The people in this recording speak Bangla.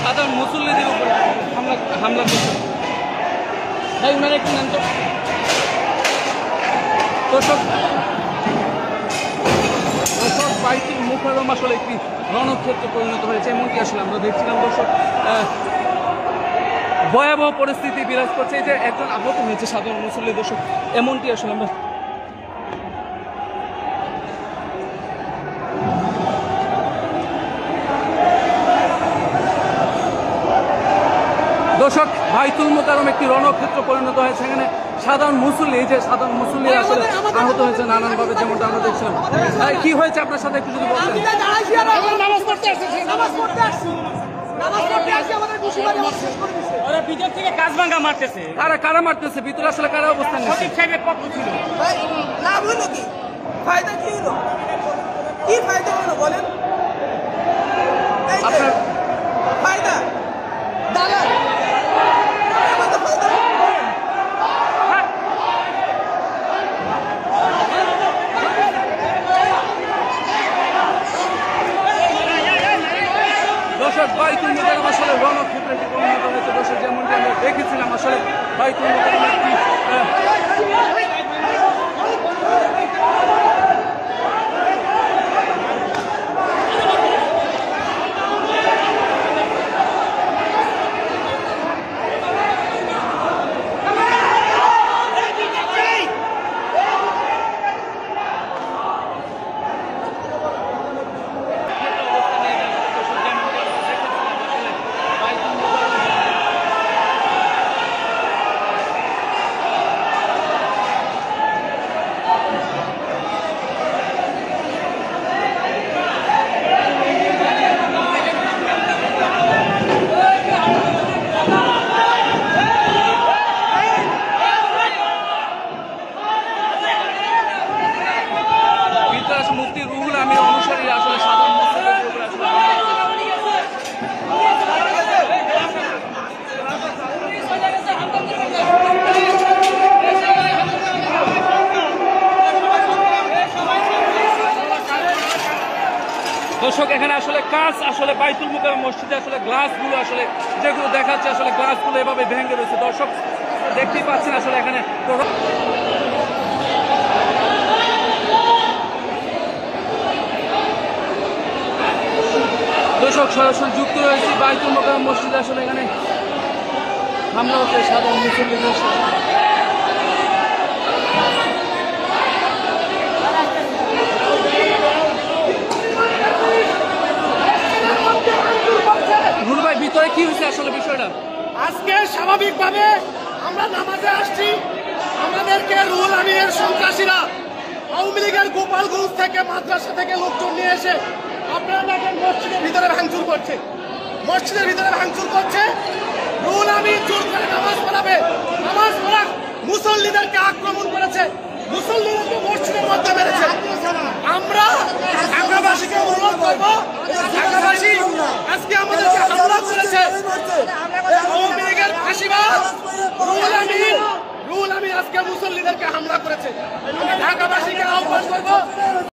সাধারণ মুসল্লিদের উপর হামলা করছে। তাই উনারা একটু নেন তো দর্শক। বাইতুল মুকাররম আসলে একটি রণক্ষেত্রে পরিণত হয়েছে, এমনকি আসলে আমরা দেখছিলাম দর্শক। ভয়াবহ পরিস্থিতি বিরাজ করছে, এই যে একজন আহত হয়েছে সাধারণ মুসল্লি দর্শক, এমনটি আসলে আমরা দর্শক। বাইতুল মুকাররম একটি রণক্ষেত্র পরিণত হয়েছে, এখানে সাধারণ মুসল্লি, এই যে সাধারণ মুসল্লি আসলে আহত হয়েছে নানানভাবে, যেমনটা আমরা দেখছিলাম। কি হয়েছে আপনার সাথে একটু যদি বলতেন। ভিতর থেকে কাজ ভাঙা মারতেছে। কারা মারতেছে ভিতরে, আসলে কারা অবস্থান নিচ্ছে? সাহেবের পক্ষ ছিল। লাভ হলো কি? ফায়দা কি হলো? কি ফায়দা হলো বলেন? আপনার ফায়দা দালাল দর্শক, বাইতুল মুকাররম আসলে রণক্ষেত্রে পরিণত হয়েছে দর্শক, যেমনটি আমরা দেখেছিলাম। আসলে বাইতুল মুকাররম একটি মুফতি রুহুল আমির অনুসারী আসলে সাধারণ মুসল্লিদের উপরে আসলে দর্শক, এখানে আসলে কাজ আসলে বাইতুল মুকাররম মসজিদে আসলে গ্লাসগুলো আসলে যেগুলো দেখাচ্ছে আসলে গ্লাসগুলো এভাবে ভেঙে রয়েছে দর্শক, দেখতেই পাচ্ছেন আসলে এখানে। দর্শক, সরাসরি যুক্ত রয়েছে বাইতুল মুকাররম মসজিদে, আসলে এখানে হামলা হচ্ছে সাধারণ মুসল্লিদের। নুর ভাই, ভিতরে কি হয়েছে আসলে বিষয়টা? আজকে স্বাভাবিকভাবে আমরা নামাজে আসছি, আমাদেরকে রুহুল আমিনের সন্ত্রাসীরা আওয়ামী লীগের গোপালগঞ্জ থেকে মাদ্রাসা থেকে লোকজন নিয়ে এসে আপনারা দেখেন মসজিদের ভিতরে ভাঙচুর করছে, মসজিদের ভিতরে ভাঙচুর করছে। রুহুল আমিন জোর করে নামাজ পড়াবে, নামাজ পড়া মুসল্লিদেরকে আক্রমণ করেছে, মুসল্লিদেরকে মসজিদের মধ্যে মেরেছে। আমরা ঢাকাবাসীকে অনুরোধ করবো, ঢাকাবাসী আজকে আমাদের